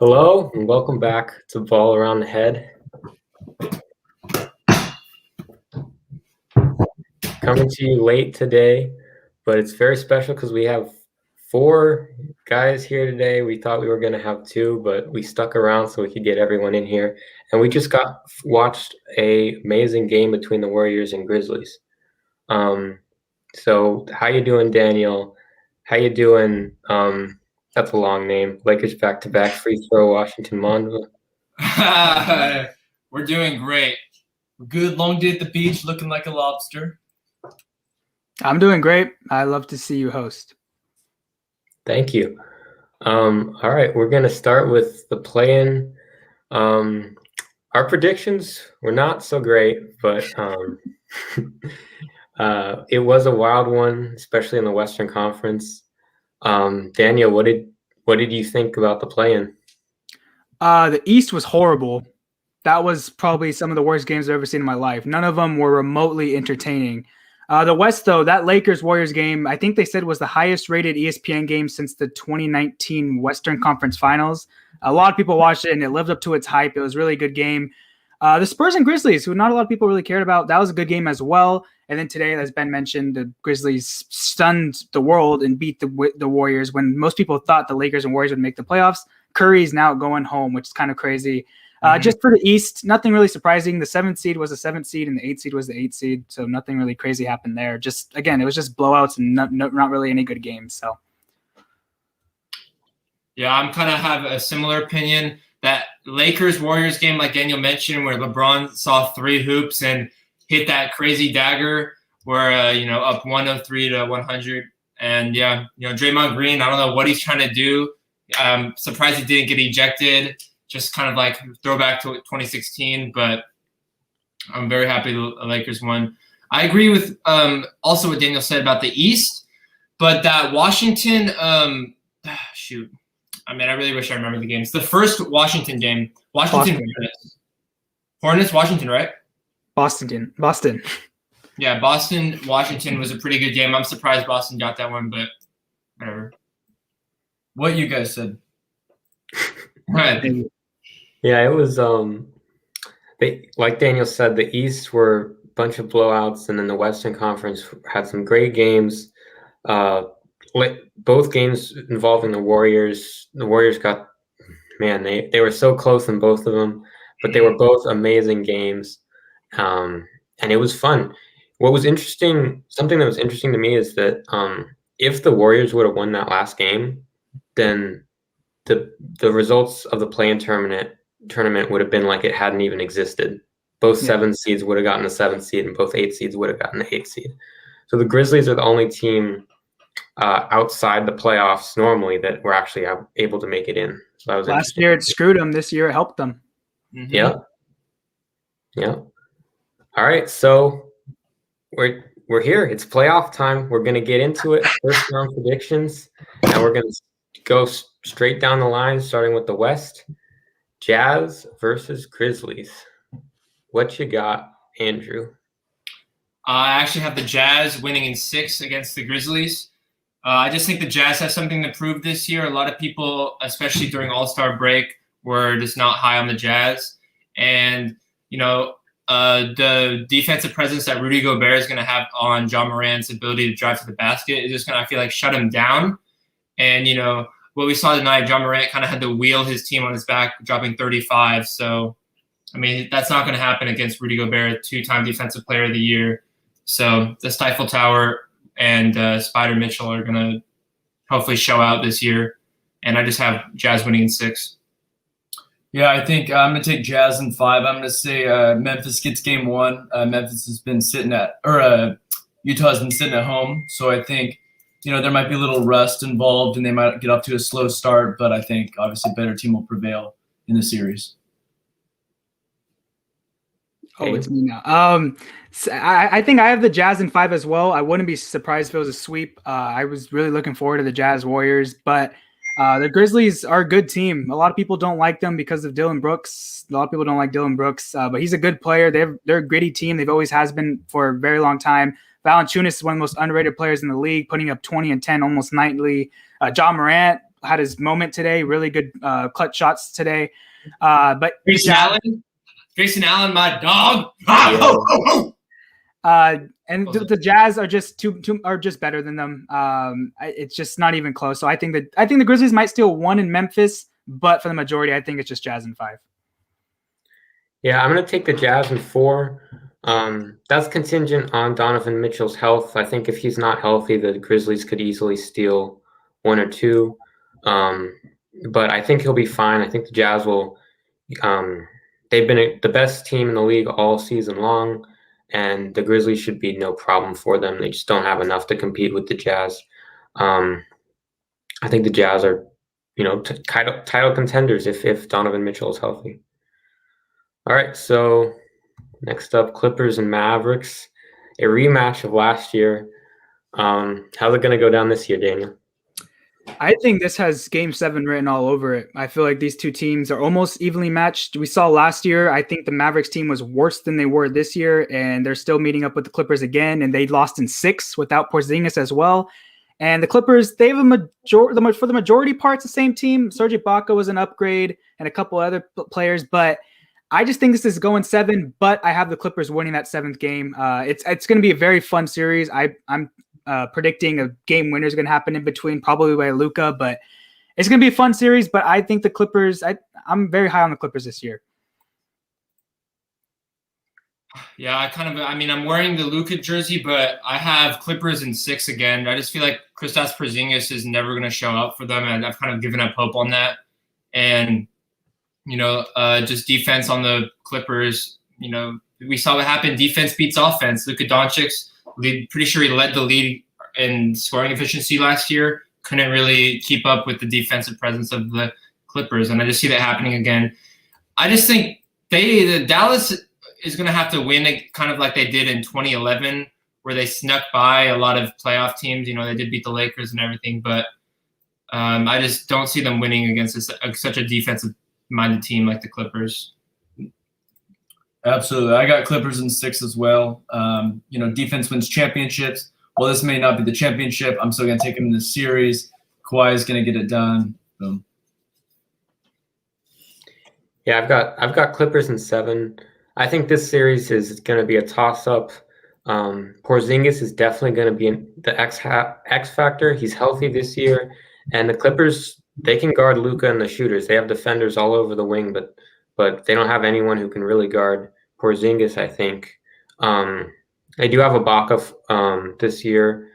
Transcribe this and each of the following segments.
Hello and welcome back to Ball Around the Head. Coming to you late today, but it's very special because we have 4 guys here today. We thought we were going to have 2, but we stuck around so we could get everyone in here. And we just watched a amazing game between the Warriors and Grizzlies. So how you doing, Daniel? How you doing? That's a long name. Lakers back-to-back free throw, Washington Monroe. We're doing great. Good long day at the beach, looking like a lobster. I'm doing great. I love to see you host. Thank you. All right, we're going to start with the play-in. Our predictions were not so great, but it was a wild one, especially in the Western Conference. Daniel, what did you think about the play-in? The East was horrible. That was probably some of the worst games I've ever seen in my life. None of them were remotely entertaining. The West, though, that Lakers-Warriors game, I think they said was the highest-rated ESPN game since the 2019 Western Conference Finals. A lot of people watched it, and it lived up to its hype. It was a really good game. The Spurs and Grizzlies, who not a lot of people really cared about, that was a good game as well. And then today, as Ben mentioned, the Grizzlies stunned the world and beat the Warriors when most people thought the Lakers and Warriors would make the playoffs. Curry's now going home, which is kind of crazy. Just for the East, nothing really surprising. The 7th seed was the 7th seed and the 8th seed was the 8th seed. So nothing really crazy happened there. Just, again, it was just blowouts and not really any good games. So, yeah, I'm kind of have a similar opinion. That Lakers-Warriors game, like Daniel mentioned, where LeBron saw 3 hoops and hit that crazy dagger where, up 103 to 100. And, Draymond Green, I don't know what he's trying to do. I'm surprised he didn't get ejected. Just kind of like throwback to 2016, but I'm very happy the Lakers won. I agree with also what Daniel said about the East, but that Washington, shoot. I mean, I really wish I remember the games. The first Washington game, Washington. Hornets, Washington, right? Boston. Yeah, Boston, Washington was a pretty good game. I'm surprised Boston got that one, but whatever. What you guys said. Right. Yeah, it was like Daniel said, the East were a bunch of blowouts, and then the Western Conference had some great games. Both games involving the Warriors. The Warriors got, they were so close in both of them, but they were both amazing games. And it was fun. Something that was interesting to me is that if the Warriors would have won that last game, then the results of the play-in tournament would have been like it hadn't even existed. Both 7 seeds would have gotten the 7th seed, and both 8 seeds would have gotten the 8th seed. So the Grizzlies are the only team outside the playoffs normally that were actually able to make it in. So that was last year it screwed them. This year it helped them. Mm-hmm. Yeah. All right, so we're here. It's playoff time. We're gonna get into it. First round predictions, and we're gonna go straight down the line, starting with the West. Jazz versus Grizzlies. What you got, Andrew? I actually have the Jazz winning in 6 against the Grizzlies. I just think the Jazz have something to prove this year. A lot of people, especially during All-Star break, were just not high on the Jazz. And, the defensive presence that Rudy Gobert is going to have on Ja Morant's ability to drive to the basket is just going to, I feel like, shut him down. And, what we saw tonight, Ja Morant kind of had to wheel his team on his back, dropping 35. So, I mean, that's not going to happen against Rudy Gobert, 2-time Defensive Player of the Year. So the Stifle Tower and Spider Mitchell are going to hopefully show out this year. And I just have Jazz winning in 6. Yeah, I think I'm going to take Jazz in 5. I'm going to say Memphis gets game 1. Memphis has been Utah's been sitting at home. So I think, there might be a little rust involved and they might get off to a slow start. But I think, obviously, a better team will prevail in the series. Oh, it's me now. I think I have the Jazz in 5 as well. I wouldn't be surprised if it was a sweep. I was really looking forward to the Jazz Warriors, but the Grizzlies are a good team. A lot of people don't like them because of Dylan Brooks. A lot of people don't like Dylan Brooks, but he's a good player. They're a gritty team. They've always has been for a very long time. Valanciunas is one of the most underrated players in the league, putting up 20 and 10 almost nightly. Ja Morant, had his moment today. Really good clutch shots today. But Grayson Allen, my dog. And the Jazz are just just better than them. It's just not even close. So I think the Grizzlies might steal 1 in Memphis, but for the majority, I think it's just Jazz in 5. Yeah, I'm going to take the Jazz in 4. That's contingent on Donovan Mitchell's health. I think if he's not healthy, the Grizzlies could easily steal 1 or 2. But I think he'll be fine. I think the Jazz will. They've been the best team in the league all season long, and the Grizzlies should be no problem for them. They just don't have enough to compete with the Jazz. I think the Jazz are, title contenders if Donovan Mitchell is healthy. All right, so next up, Clippers and Mavericks, a rematch of last year. How's it going to go down this year, Daniel? I think this has Game 7 written all over it. I feel like these two teams are almost evenly matched. We saw last year, I think the Mavericks team was worse than they were this year, and they're still meeting up with the Clippers again, and they lost in 6 without Porzingis as well. And the Clippers, they have for the majority parts, the same team. Serge Ibaka was an upgrade and a couple other players, but I just think this is going 7, but I have the Clippers winning that 7th game. It's going to be a very fun series. I'm predicting a game winner is going to happen in between, probably by Luka, but it's going to be a fun series. But I think the Clippers, I'm very high on the Clippers this year. Yeah, I'm wearing the Luka jersey, but I have Clippers in 6 again. I just feel like Kristaps Porzingis is never going to show up for them, and I've kind of given up hope on that. And just defense on the Clippers. We saw what happened. Defense beats offense. Luka Doncic, pretty sure he led the league in scoring efficiency last year. Couldn't really keep up with the defensive presence of the Clippers, and I just see that happening again. I just think Dallas is going to have to win it kind of like they did in 2011, where they snuck by a lot of playoff teams. They did beat the Lakers and everything, but I just don't see them winning against such a defensive-minded team like the Clippers. Absolutely. I got Clippers in 6 as well. Defense wins championships. Well, this may not be the championship. I'm still going to take them in the series. Kawhi is going to get it done. Boom. Yeah, I've got Clippers in 7. I think this series is going to be a toss-up. Porzingis is definitely going to be the X factor. He's healthy this year, and the Clippers, they can guard Luka and the shooters. They have defenders all over the wing, but they don't have anyone who can really guard Porzingis, I think. They do have Ibaka this year,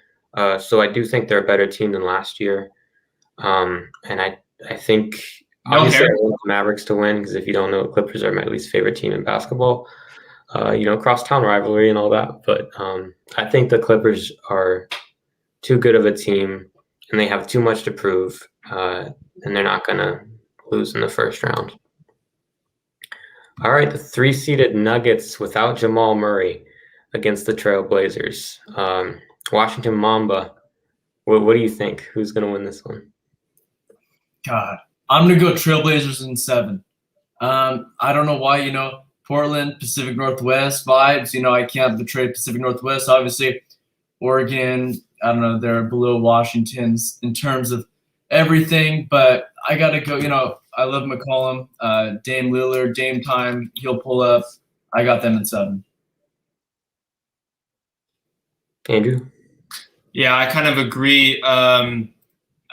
so I do think they're a better team than last year. And I think obviously I want the Mavericks to win, because if you don't know, Clippers are my least favorite team in basketball. Crosstown rivalry and all that. But I think the Clippers are too good of a team, and they have too much to prove, and they're not going to lose in the first round. All right, the 3-seeded Nuggets without Jamal Murray against the Trailblazers. Washington Mamba, what do you think? Who's going to win this one? God, I'm going to go Trailblazers in 7. I don't know why, Portland, Pacific Northwest vibes. I can't betray Pacific Northwest. Obviously, Oregon, I don't know, they're below Washington's in terms of everything, but I got to go, I love McCollum, Dame Lillard, Dame time, he'll pull up. I got them in 7. Andrew? Yeah, I kind of agree,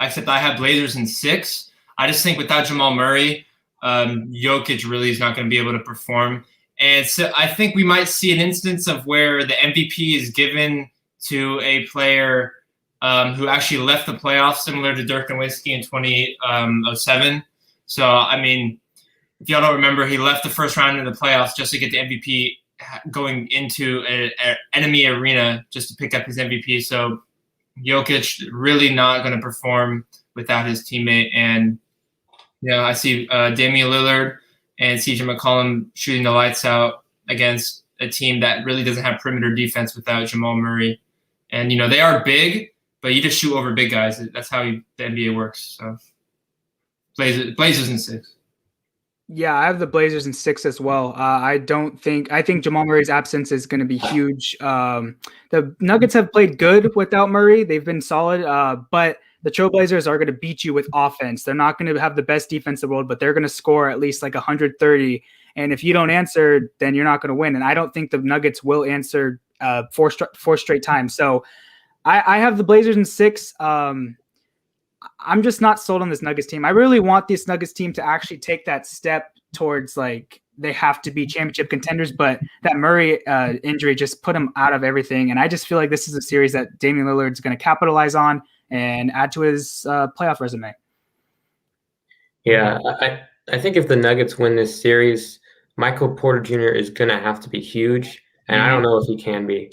except I have Blazers in 6. I just think without Jamal Murray, Jokic really is not going to be able to perform. And so I think we might see an instance of where the MVP is given to a player who actually left the playoffs, similar to Dirk Nowitzki in 2007. So, if y'all don't remember, he left the first round in the playoffs just to get the MVP, going into an enemy arena just to pick up his MVP. So Jokic really not going to perform without his teammate. And I see Damian Lillard and CJ McCollum shooting the lights out against a team that really doesn't have perimeter defense without Jamal Murray. And, they are big, but you just shoot over big guys. That's how the NBA works. So Blazers in 6. Yeah, I have the Blazers in 6 as well. I think Jamal Murray's absence is going to be huge. The Nuggets have played good without Murray. They've been solid, but the Trailblazers are going to beat you with offense. They're not going to have the best defense in the world, but they're going to score at least like 130. And if you don't answer, then you're not going to win. And I don't think the Nuggets will answer four straight times. So I have the Blazers in 6. I'm just not sold on this Nuggets team. I really want this Nuggets team to actually take that step towards like they have to be championship contenders, but that Murray injury just put him out of everything. And I just feel like this is a series that Damian Lillard's going to capitalize on and add to his playoff resume. Yeah, I think if the Nuggets win this series, Michael Porter Jr. is going to have to be huge, and I don't know if he can be.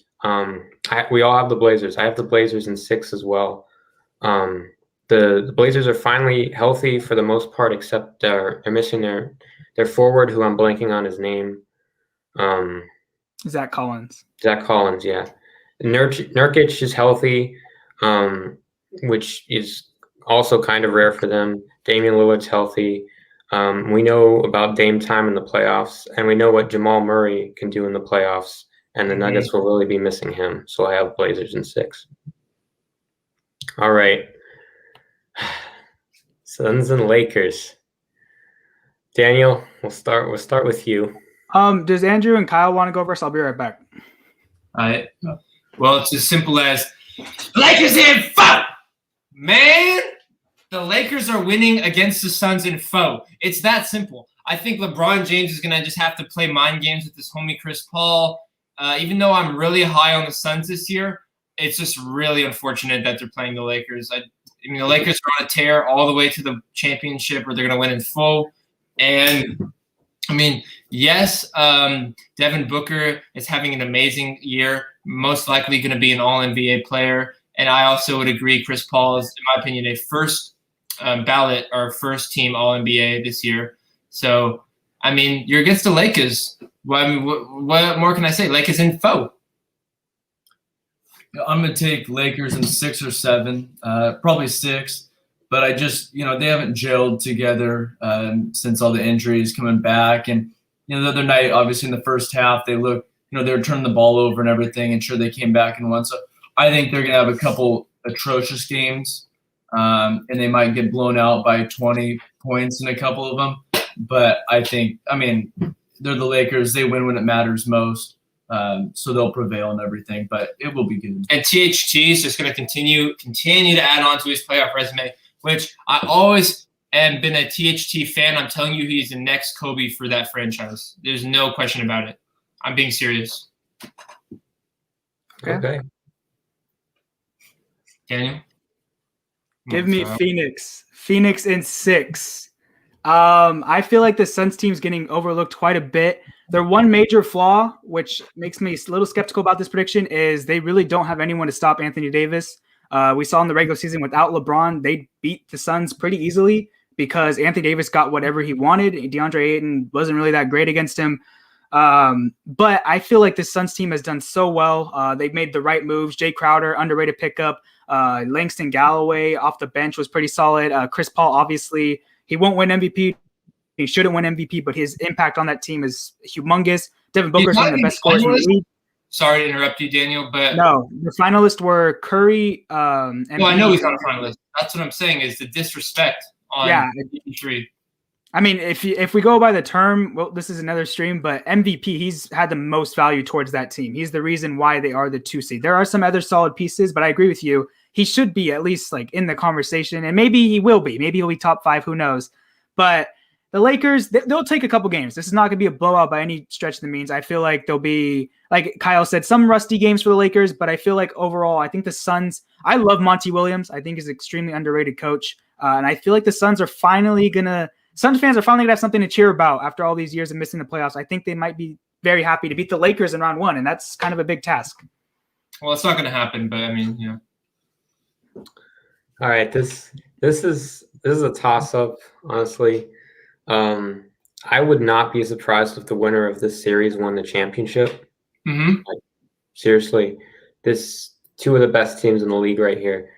We all have the Blazers. I have the Blazers in 6 as well. The Blazers are finally healthy for the most part, except they're missing their forward, who I'm blanking on his name. Zach Collins. Zach Collins, yeah. Nurkic is healthy, which is also kind of rare for them. Damian Lillard's healthy. We know about Dame time in the playoffs, and we know what Jamal Murray can do in the playoffs, and the Nuggets will really be missing him. So I have Blazers in 6. All right. Suns and Lakers. Daniel, we'll start with you. Does Andrew and Kyle want to go first? I'll be right back. All right. Well, it's as simple as Lakers in 4. Man, the Lakers are winning against the Suns in 4. It's that simple. I think LeBron James is going to just have to play mind games with his homie Chris Paul. Even though I'm really high on the Suns this year, it's just really unfortunate that they're playing the Lakers. I mean, the Lakers are on a tear all the way to the championship, where they're going to win in 4. And, I mean, yes, Devin Booker is having an amazing year, most likely going to be an all-NBA player. And I also would agree Chris Paul is, in my opinion, a first ballot or first-team all-NBA this year. So, I mean, you're against the Lakers. Well, I mean, what more can I say? Lakers in 4. I'm going to take Lakers in 6 or 7, probably 6. But I just, they haven't gelled together since all the injuries coming back. And, the other night, obviously in the first half, they looked, they were turning the ball over and everything. And sure, they came back and won. So I think they're going to have a couple atrocious games. And they might get blown out by 20 points in a couple of them. But I think, they're the Lakers. They win when it matters most. So they'll prevail and everything. But it will be good. And THT is just going to continue to add on to his playoff resume, which I always am been a THT fan. I'm telling you, he's the next Kobe for that franchise. There's no question about it. I'm being serious. Okay. Daniel? Give me Phoenix. Phoenix in 6. I feel like the Suns team's getting overlooked quite a bit. Their one major flaw, which makes me a little skeptical about this prediction, is they really don't have anyone to stop Anthony Davis. We saw in the regular season without LeBron, they beat the Suns pretty easily because Anthony Davis got whatever he wanted. DeAndre Ayton wasn't really that great against him. But I feel like the Suns team has done so well. They've made the right moves. Jay Crowder, underrated pickup. Langston Galloway off the bench was pretty solid. Chris Paul, obviously, he won't win MVP. He shouldn't win MVP, but his impact on that team is humongous. Devin Booker's one of the best scorers in the league. Sorry to interrupt you, Daniel, but no, the finalists were Curry. I know he's not a finalist. That's what I'm saying is the disrespect on MVP3. I mean, if we go by the term, well, this is another stream, but MVP, he's had the most value towards that team. He's the reason why they are the 2 seed. There are some other solid pieces, but I agree with you. He should be at least like in the conversation, and maybe he will be. Maybe he'll be top 5. Who knows? But the Lakers, they'll take a couple games. This is not going to be a blowout by any stretch of the means. I feel like there'll be, like Kyle said, some rusty games for the Lakers, but I feel like overall, I think the Suns, I love Monty Williams. I think he's an extremely underrated coach. And I feel like the Suns fans are finally going to have something to cheer about after all these years of missing the playoffs. I think they might be very happy to beat the Lakers in round 1, and that's kind of a big task. Well, it's not going to happen, but I mean, yeah. All right, this is a toss-up, honestly. I would not be surprised if the winner of this series won the championship. Mm-hmm. Like, seriously, this 2 of the best teams in the league right here.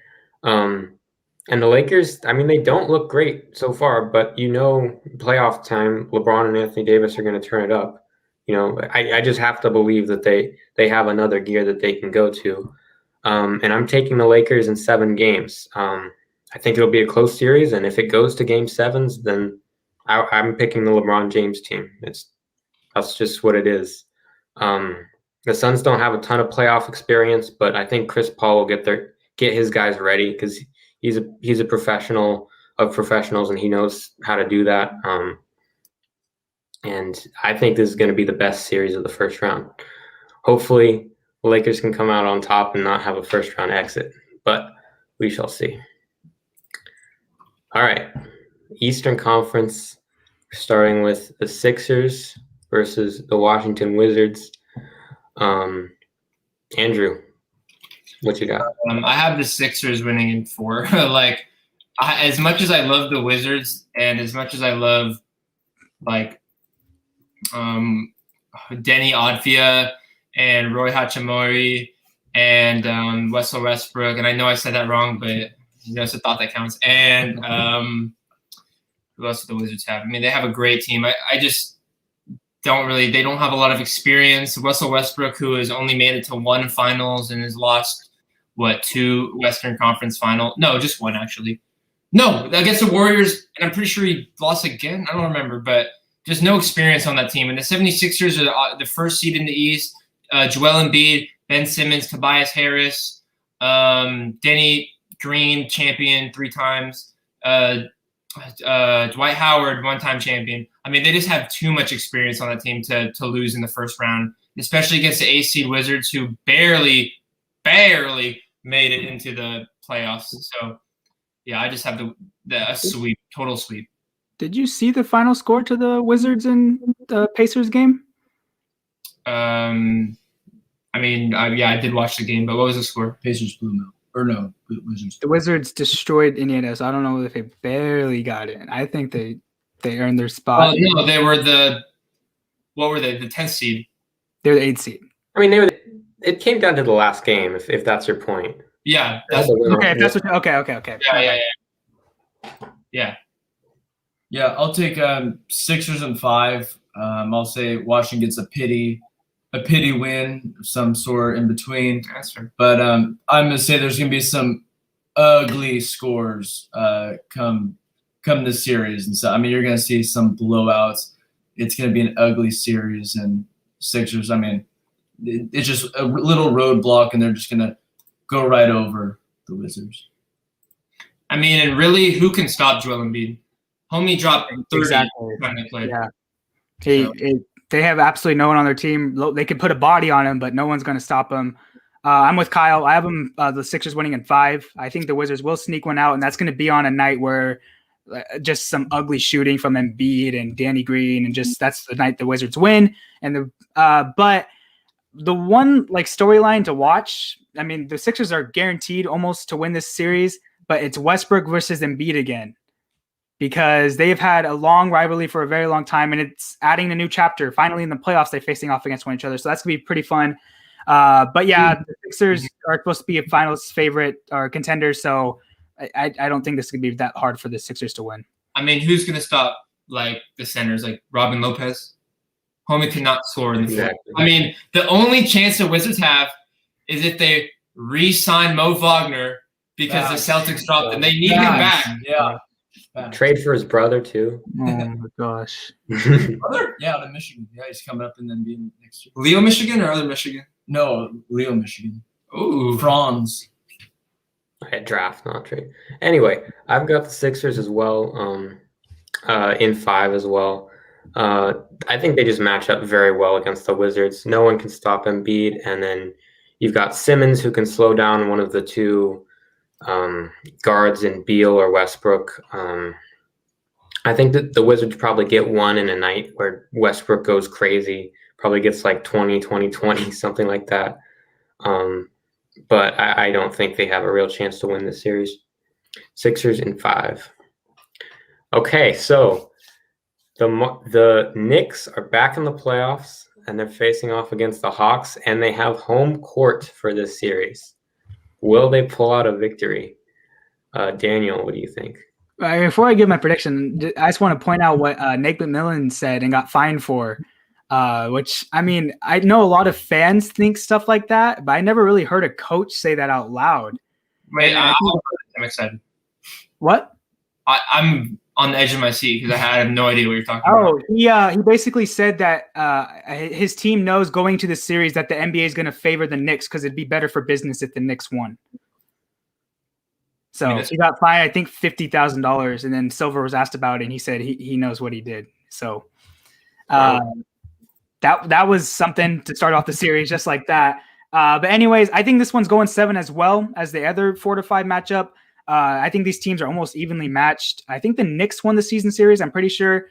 And the Lakers, I mean, they don't look great so far, but playoff time, LeBron and Anthony Davis are going to turn it up. I just have to believe that they have another gear that they can go to. And I'm taking the Lakers in 7 games. I I think it'll be a close series, and if it goes to Game 7s, then I'm picking the LeBron James team. That's just what it is. The Suns don't have a ton of playoff experience, but I think Chris Paul will get his guys ready because he's a professional of professionals, and he knows how to do that. And I think this is going to be the best series of the first round. Hopefully, the Lakers can come out on top and not have a first-round exit, but we shall see. All right, Eastern Conference, starting with the Sixers versus the Washington Wizards. Andrew, what you got? I have the Sixers winning in 4. As much as I love the Wizards and as much as I love Denny Advia and Roy Hachimura and Russell Westbrook, and I know I said that wrong, but it's a thought that counts. And who else do the Wizards have? I mean, they have a great team. I just they don't have a lot of experience. Russell Westbrook, who has only made it to 1 finals and has lost, 2 Western Conference final? No, just 1, actually. No, against the Warriors, and I'm pretty sure he lost again. I don't remember, but just no experience on that team. And the 76ers are the first seed in the East. Joel Embiid, Ben Simmons, Tobias Harris, Denny Green, champion 3 times. Dwight Howard, 1-time champion. I mean, they just have too much experience on that team to lose in the first round, especially against the 8-seed Wizards, who barely made it into the playoffs. So, yeah, I just have the sweep, total sweep. Did you see the final score to the Wizards and the Pacers game? I did watch the game, but what was the score? Pacers blew them out. Or no, Wizards. The Wizards destroyed Indiana, so I don't know if they barely got in. I think they earned their spot. Oh, no, they were the 10th seed. They're the 8th seed. I mean, it came down to the last game, if that's your point. Yeah. Okay. Yeah. Yeah, I'll take Sixers and 5. I'll say Washington gets a pity win of some sort in between. That's fair. But I'm gonna say there's gonna be some ugly scores come this series, and so I mean you're gonna see some blowouts. It's gonna be an ugly series, and Sixers. I mean, it's just a little roadblock, and they're just gonna go right over the Wizards. I mean, and really, who can stop Joel Embiid? Homie dropped 30 Exactly. when they played. Yeah. They have absolutely no one on their team. They could put a body on him, but no one's going to stop him. I'm with Kyle. I have them the Sixers winning in 5. I think the Wizards will sneak one out, and that's going to be on a night where just some ugly shooting from Embiid and Danny Green, and just that's the night the Wizards win. And but the one storyline to watch, I mean, the Sixers are guaranteed almost to win this series, but it's Westbrook versus Embiid again, because they've had a long rivalry for a very long time, and it's adding a new chapter. Finally, in the playoffs, they're facing off against one another, so that's going to be pretty fun. But yeah, the Sixers are supposed to be a finals favorite or contender, so I don't think this is going to be that hard for the Sixers to win. I mean, who's going to stop the centers, like Robin Lopez? Homie could not score in the field. Exactly. I mean, the only chance the Wizards have is if they re-sign Mo Wagner because the Celtics dropped and they need him back. Yeah. Trade for his brother too. Oh my gosh. Brother? Yeah, out of Michigan. Yeah, he's coming up and then being next year. Leo, Michigan, or other Michigan? No, Leo, Michigan. Ooh. Franz. Draft, not trade. Anyway, I've got the Sixers as well, in 5 as well. I think they just match up very well against the Wizards. No one can stop Embiid, and then you've got Simmons, who can slow down one of the 2 guards in Beal or Westbrook. I think that the Wizards probably get one in a night where Westbrook goes crazy, probably gets 20, 20, 20, something like that. But I don't think they have a real chance to win this series. Sixers in 5. Okay, so the Knicks are back in the playoffs, and they're facing off against the Hawks, and they have home court for this series. Will they pull out a victory? Daniel, what do you think? Before I give my prediction, I just want to point out what Nate McMillan said and got fined for, which, I mean, I know a lot of fans think stuff like that, but I never really heard a coach say that out loud. Wait, I'm excited. What? I'm on the edge of my seat because I have no idea what you're talking about. Oh, he basically said that his team knows going to the series that the NBA is going to favor the Knicks because it'd be better for business if the Knicks won. So he got fined, I think, $50,000, and then Silver was asked about it, and he said he knows what he did. So that was something to start off the series just like that. But anyways, I think this one's going 7 as well as the other 4-5 matchup. I think these teams are almost evenly matched. I think the Knicks won the season series, I'm pretty sure.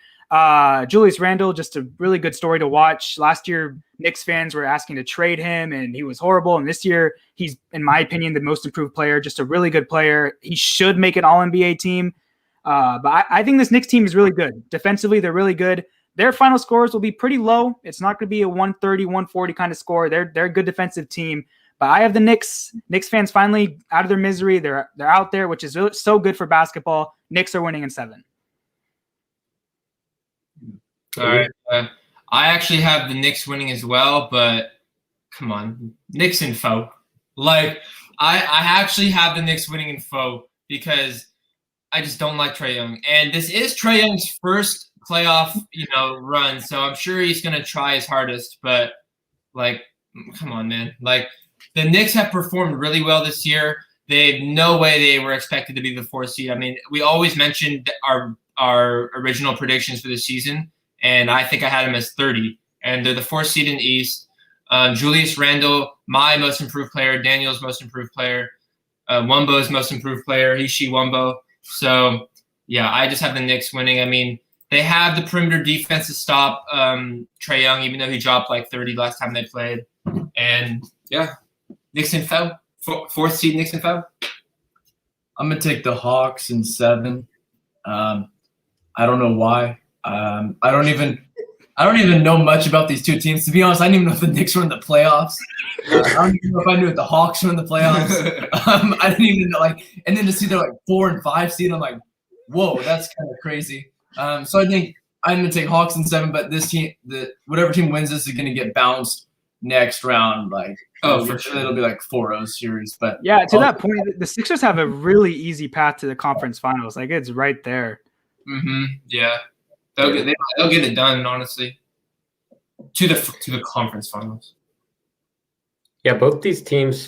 Julius Randle, just a really good story to watch. Last year, Knicks fans were asking to trade him, and he was horrible. And this year, he's, in my opinion, the most improved player, just a really good player. He should make an All-NBA team. But I think this Knicks team is really good. Defensively, they're really good. Their final scores will be pretty low. It's not going to be a 130, 140 kind of score. They're a good defensive team. But I have the Knicks. Knicks fans finally out of their misery. They're out there, which is so good for basketball. Knicks are winning in 7. All right. I actually have the Knicks winning as well, but come on, Knicks in foe. Like I actually have the Knicks winning in foe because I just don't like Trae Young, and this is Trae Young's first playoff, run. So I'm sure he's gonna try his hardest, but like, come on, man. Like the Knicks have performed really well this year. They no way they were expected to be the 4th seed. I mean, we always mentioned our original predictions for the season, and I think I had them as 30. And they're the 4th seed in the East. Julius Randle, my most improved player. Daniel's most improved player. Wumbo's most improved player. He, Wumbo. So, yeah, I just have the Knicks winning. I mean, they have the perimeter defense to stop Trae Young, even though he dropped like 30 last time they played. And, yeah, Knicks in foul. 4th seed Knicks in foul. I'm going to take the Hawks in 7. I don't know why. I don't even know much about these two teams. To be honest, I didn't even know if the Knicks were in the playoffs. I don't even know if I knew if the Hawks were in the playoffs. I didn't even know, and then to see they're 4 and 5 seed, I'm like, whoa, that's kind of crazy. So I think I'm going to take Hawks in 7, but this team, whatever team wins this is going to get bounced next round. For sure. It'll be 4-0 series. But yeah, to that point, the Sixers have a really easy path to the conference finals. It's right there. Mm-hmm. Yeah. They'll get it done, honestly, to the conference finals. Yeah, both these teams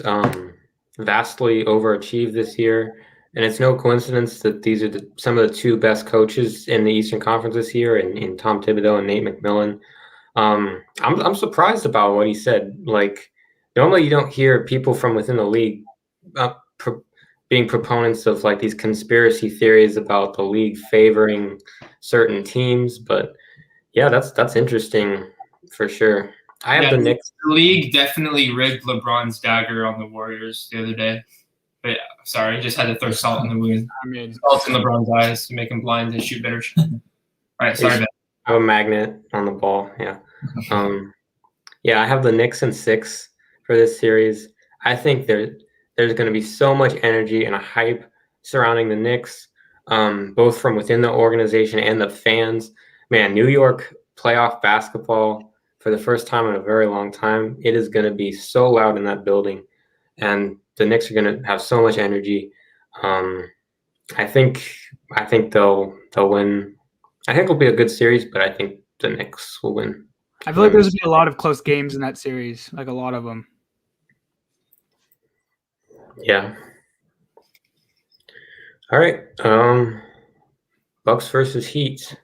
vastly overachieved this year, and it's no coincidence that these are some of the 2 best coaches in the Eastern Conference this year, in Tom Thibodeau and Nate McMillan. I'm surprised about what he said. Normally you don't hear people from within the league being proponents of these conspiracy theories about the league favoring certain teams, but yeah, that's interesting for sure. I have the Knicks. The league definitely rigged LeBron's dagger on the Warriors the other day. But yeah, sorry, just had to throw salt in the wound. I mean, salt in LeBron's eyes to make him blind and shoot better. All right, sorry. I have a magnet on the ball. Yeah, yeah. I have the Knicks in 6 for this series. I think there's going to be so much energy and a hype surrounding the Knicks, both from within the organization and the fans. Man, New York playoff basketball for the first time in a very long time. It is going to be so loud in that building, and the Knicks are going to have so much energy. I think they'll win. I think it'll be a good series, but I think the Knicks will win. I feel like there's going to be a lot of close games in that series, a lot of them. Yeah. All right. Bucks versus Heat.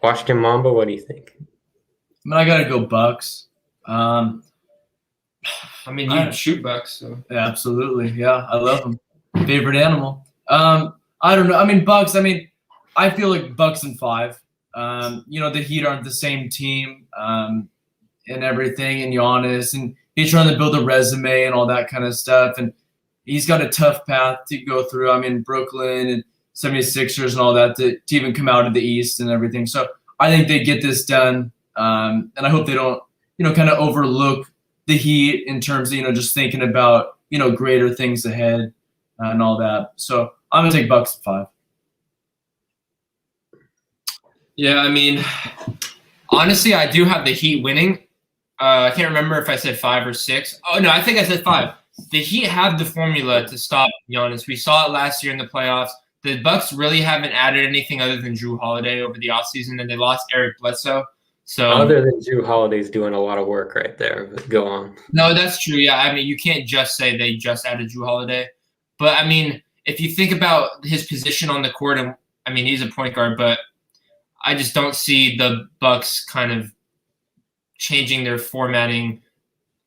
Washington Mamba, what do you think? I gotta go Bucks. You shoot Bucks, so yeah, absolutely. Yeah, I love them. Favorite animal. I don't know. Bucks. I feel like Bucks in 5. The Heat aren't the same team, and everything, and Giannis, and he's trying to build a resume and all that kind of stuff, and he's got a tough path to go through. Brooklyn and 76ers and all that to even come out of the East and everything. So I think they get this done, and I hope they don't, kind of overlook the Heat in terms of, just thinking about, greater things ahead and all that. So I'm going to take Bucks at 5. Yeah, honestly, I do have the Heat winning. I can't remember if I said 5 or 6. Oh, no, I think I said 5. The Heat have the formula to stop Giannis. We saw it last year in the playoffs. the Bucks really haven't added anything other than Drew Holiday over the offseason, and they lost Eric Bledsoe. So other than Drew Holiday's doing a lot of work right there. But go on. no, that's true. Yeah, I mean, you can't just say they just added Drew Holiday, but I mean, if you think about his position on the court, and I mean, he's a point guard, but I just don't see the Bucks kind of changing their formatting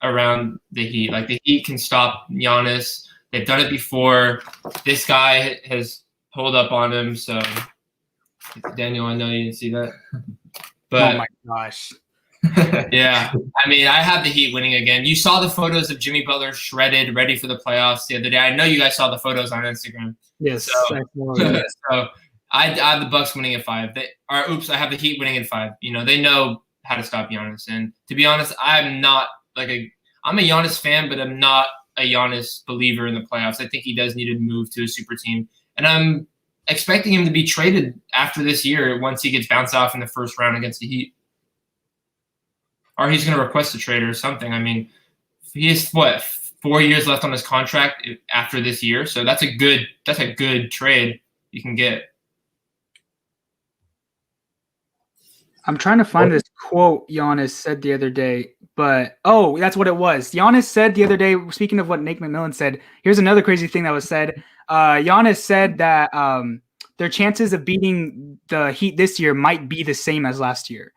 around the Heat. Like the Heat can stop Giannis. They've done it before. This guy has pulled up on him. So Daniel, I know you didn't see that. But oh my gosh. yeah. I mean, I have the Heat winning again. You saw the photos of Jimmy Butler shredded, ready for the playoffs the other day. I know you guys saw the photos on Instagram. Yes. So I have the Bucks winning in 5. I have the Heat winning in 5. You know, they know how to stop Giannis. And to be honest, I'm a Giannis fan, but I'm not a Giannis believer in the playoffs. I think he does need to move to a super team. And I'm expecting him to be traded after this year once he gets bounced off in the first round against the Heat. Or he's going to request a trade or something. I mean, he has, 4 years left on his contract after this year. So that's a good trade you can get. I'm trying to find this quote Giannis said the other day, but that's what it was. Giannis said the other day, speaking of what Nate McMillan said, here's another crazy thing that was said. Giannis said that their chances of beating the Heat this year might be the same as last year.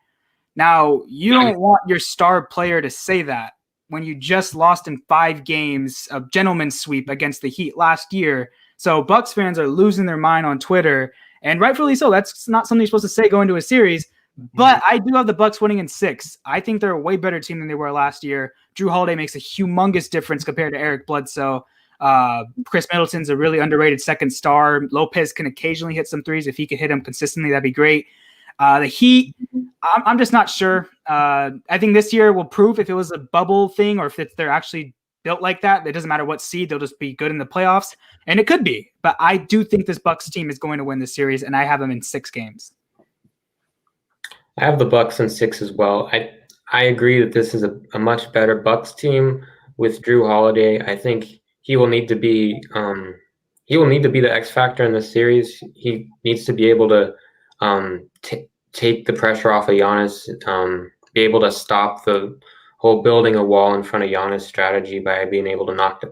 Now, you don't want your star player to say that when you just lost in 5 games, a gentleman's sweep against the Heat last year. So Bucks fans are losing their mind on Twitter, and rightfully so. That's not something you're supposed to say going into a series. But I do have the Bucks winning in 6. I think they're a way better team than they were last year. Drew Holiday makes a humongous difference compared to Eric Bledsoe. Chris Middleton's a really underrated second star. Lopez can occasionally hit some threes. If he could hit them consistently, that'd be great. The Heat, I'm just not sure. I think this year will prove if it was a bubble thing or if they're actually built like that. It doesn't matter what seed, they'll just be good in the playoffs. And it could be. But I do think this Bucks team is going to win this series, and I have them in 6 games. I have the Bucks in 6 as well. I agree that this is a much better Bucks team with Drew Holiday. I think he will need to be the X factor in this series. He needs to be able to take the pressure off of Giannis, be able to stop the whole building a wall in front of Giannis strategy by being able to knock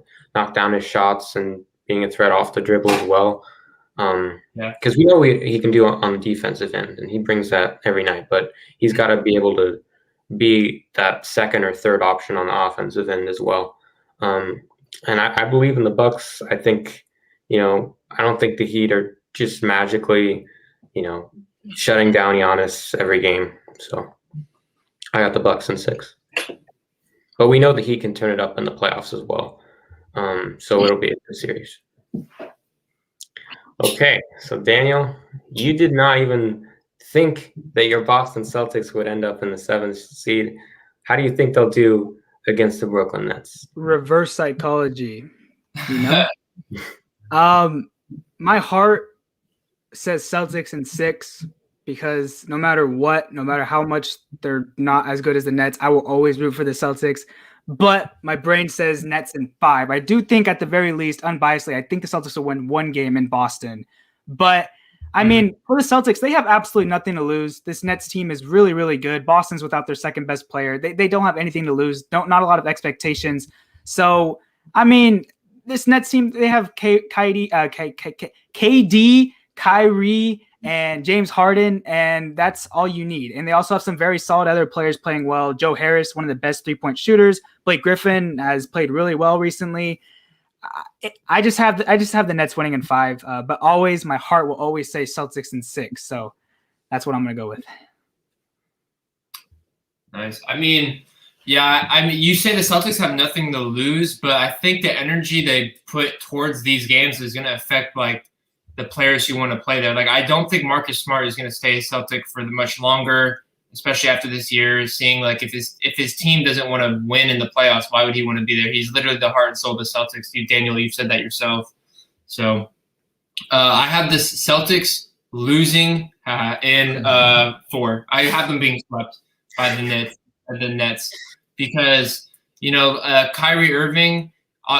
down his shots and being a threat off the dribble as well. Because we know he can do on the defensive end, and he brings that every night. But he's got to be able to be that second or third option on the offensive end as well. And I believe in the Bucks. I think, I don't think the Heat are just magically, shutting down Giannis every game. So I got the Bucks in 6. But we know that he can turn it up in the playoffs as well. So it'll be a good series. Okay, so Daniel, you did not even think that your Boston Celtics would end up in the 7th seed. How do you think they'll do against the Brooklyn Nets? Reverse psychology, my heart says Celtics in 6 because no matter what, no matter how much they're not as good as the Nets, I will always root for the Celtics. But my brain says Nets in 5. I do think at the very least, unbiasedly, I think the Celtics will win 1 game in Boston. But, I mean, for the Celtics, they have absolutely nothing to lose. This Nets team is really, really good. Boston's without their second best player. They don't have anything to lose. Not a lot of expectations. So, I mean, this Nets team, they have KD, Kyrie, and James Harden, and that's all you need. And they also have some very solid other players playing well. Joe Harris, one of the best 3-point shooters. Blake Griffin has played really well recently. I just have the Nets winning in 5, but always my heart will always say Celtics in 6. So that's what I'm going to go with. Nice. I mean, you say the Celtics have nothing to lose, but I think the energy they put towards these games is going to affect the players who want to play there. I don't think Marcus Smart is going to stay Celtic for much longer, especially after this year, seeing if his team doesn't want to win in the playoffs, why would he want to be there? He's literally the heart and soul of the Celtics. Daniel, you've said that yourself. So I have this Celtics losing in 4. I have them being swept by the Nets because, Kyrie Irving,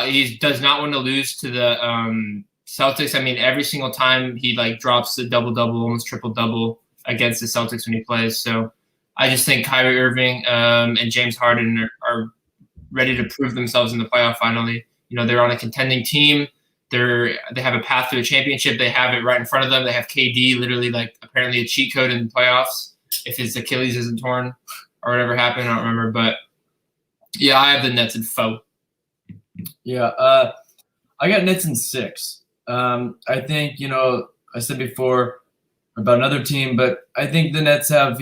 he does not want to lose to the Celtics, I mean, every single time he like drops a double-double, almost triple-double against the Celtics when he plays. So I just think Kyrie Irving and James Harden are ready to prove themselves in the playoff finally. You know, they're on a contending team. They have a path to a championship. They have it right in front of them. They have KD, literally like apparently a cheat code in the playoffs if his Achilles isn't torn or whatever happened. I don't remember. But, yeah, I have the Nets in 4. Yeah, I got Nets in 6. I think, I said before about another team, but I think the Nets have,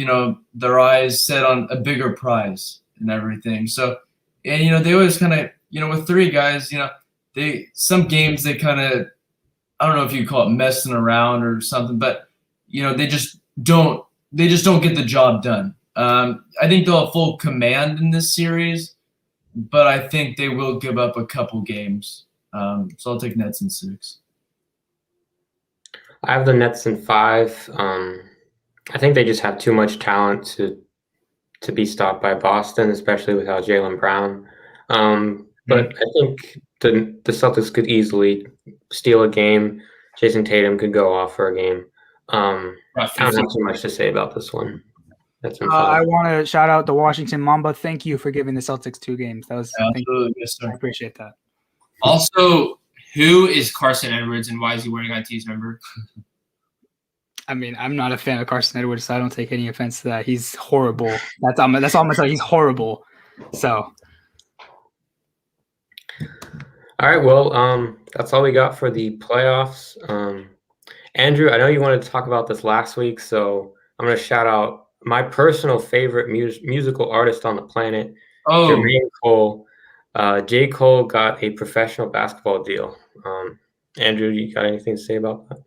their eyes set on a bigger prize and everything. So, and, they always kind of, with 3 guys, some games they kind of, I don't know if you call it messing around or something, but, they just don't get the job done. I think they'll have full command in this series, but I think they will give up a couple games. So I'll take Nets in 6. I have the Nets in 5. I think they just have too much talent to be stopped by Boston, especially without Jaylen Brown. But I think the Celtics could easily steal a game. Jason Tatum could go off for a game. I don't have too much to say about this one. That's in 5. I want to shout out the Washington Mamba. Thank you for giving the Celtics 2 games. That was absolutely, yes, sir. I appreciate that. Also, who is Carson Edwards and why is he wearing IT's number? I mean, I'm not a fan of Carson Edwards, so I don't take any offense to that. He's horrible. That's all I'm going to say. He's horrible. So. All right, well, that's all we got for the playoffs. Andrew, I know you wanted to talk about this last week, so I'm going to shout out my personal favorite musical artist on the planet, Jermaine Cole. J. Cole got a professional basketball deal. Andrew, you got anything to say about that?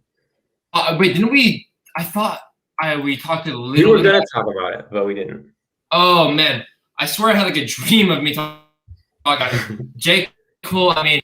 Wait, didn't we? I thought we talked a little bit. We were going to talk about it, but we didn't. Oh, man. I swear I had like a dream of me talking about it. J. Cole, I mean,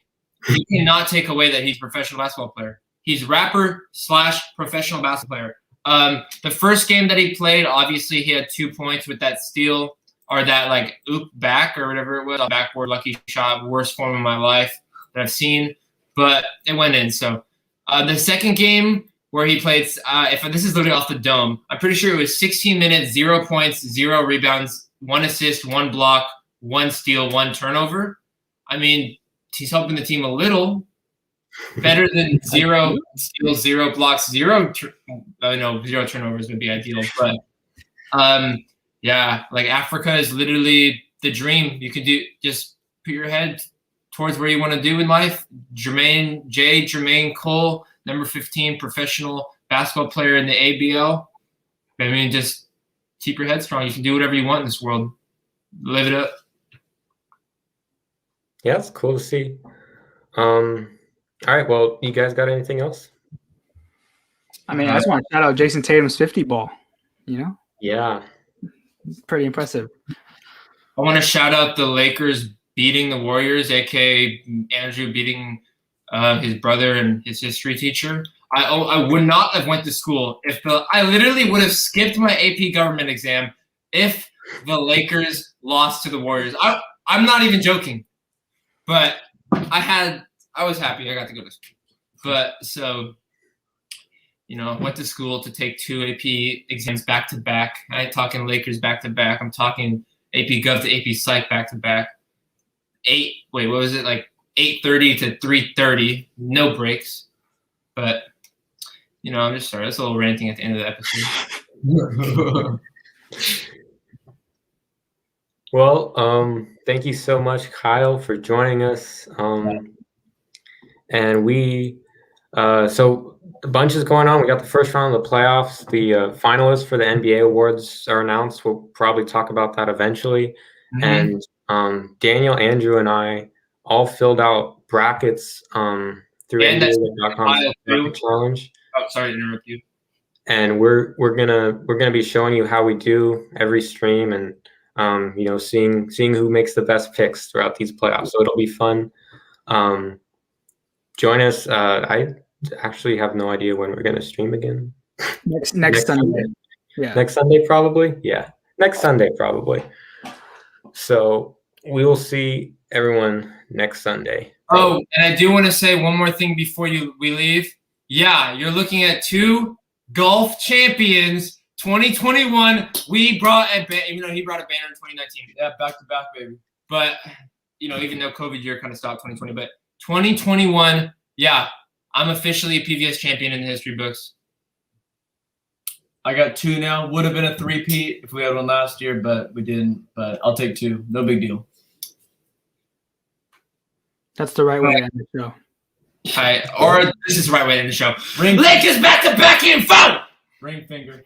you cannot take away that he's a professional basketball player. He's rapper / professional basketball player. The first game that he played, obviously he had 2 points with that steal or that like oop back or whatever it was, a backboard lucky shot, worst form of my life that I've seen, but it went in. So the second game where he played, if this is literally off the dome, I'm pretty sure it was 16 minutes, 0 points, 0 rebounds, 1 assist, 1 block, 1 steal, 1 turnover. I mean, he's helping the team a little. Better than 0 steals, 0 blocks, 0 turnovers would be ideal. But yeah, like Africa is literally the dream. You can just put your head towards where you want to do in life. Jermaine Cole, number 15, professional basketball player in the ABL. I mean, just keep your head strong. You can do whatever you want in this world. Live it up. Yeah, it's cool to see. All right, well, you guys got anything else? I mean, I just want to shout out Jason Tatum's 50 ball, Yeah. Pretty impressive. I want to shout out the Lakers beating the Warriors, a.k.a. Andrew beating his brother and his history teacher. I would not have went to school I literally would have skipped my AP government exam if the Lakers lost to the Warriors. I'm not even joking, but I was happy I got to go to school. But so, went to school to take 2 AP exams back to back. I ain't talking Lakers back to back. I'm talking AP Gov to AP Psych back to back. 8:30 to 3:30, no breaks. But, I'm just sorry. That's a little ranting at the end of the episode. Well, thank you so much, Kyle, for joining us. And so a bunch is going on. We got the first round of the playoffs. The finalists for the NBA awards are announced. We'll probably talk about that eventually. Mm-hmm. And Daniel, Andrew, and I all filled out brackets through NBA.com's bracket challenge. Oh, sorry to interrupt you. And we're gonna be showing you how we do every stream and seeing who makes the best picks throughout these playoffs. So it'll be fun. Join us. I actually have no idea when we're going to stream again. Next Sunday. Yeah. Next Sunday, probably. Yeah. Next Sunday, probably. So we will see everyone next Sunday. Oh, and I do want to say one more thing before we leave. Yeah, you're looking at 2 golf champions. 2021, we brought even though he brought a banner in 2019. Yeah, back to back, baby. But even though COVID year kind of stopped 2020, but 2021, yeah, I'm officially a PVS champion in the history books. I got 2 now. Would have been a 3-peat if we had one last year, but we didn't. But I'll take 2. No big deal. That's the right way to end the show. Or this is the right way to end the show. Lakers back-to-back info! Ring finger.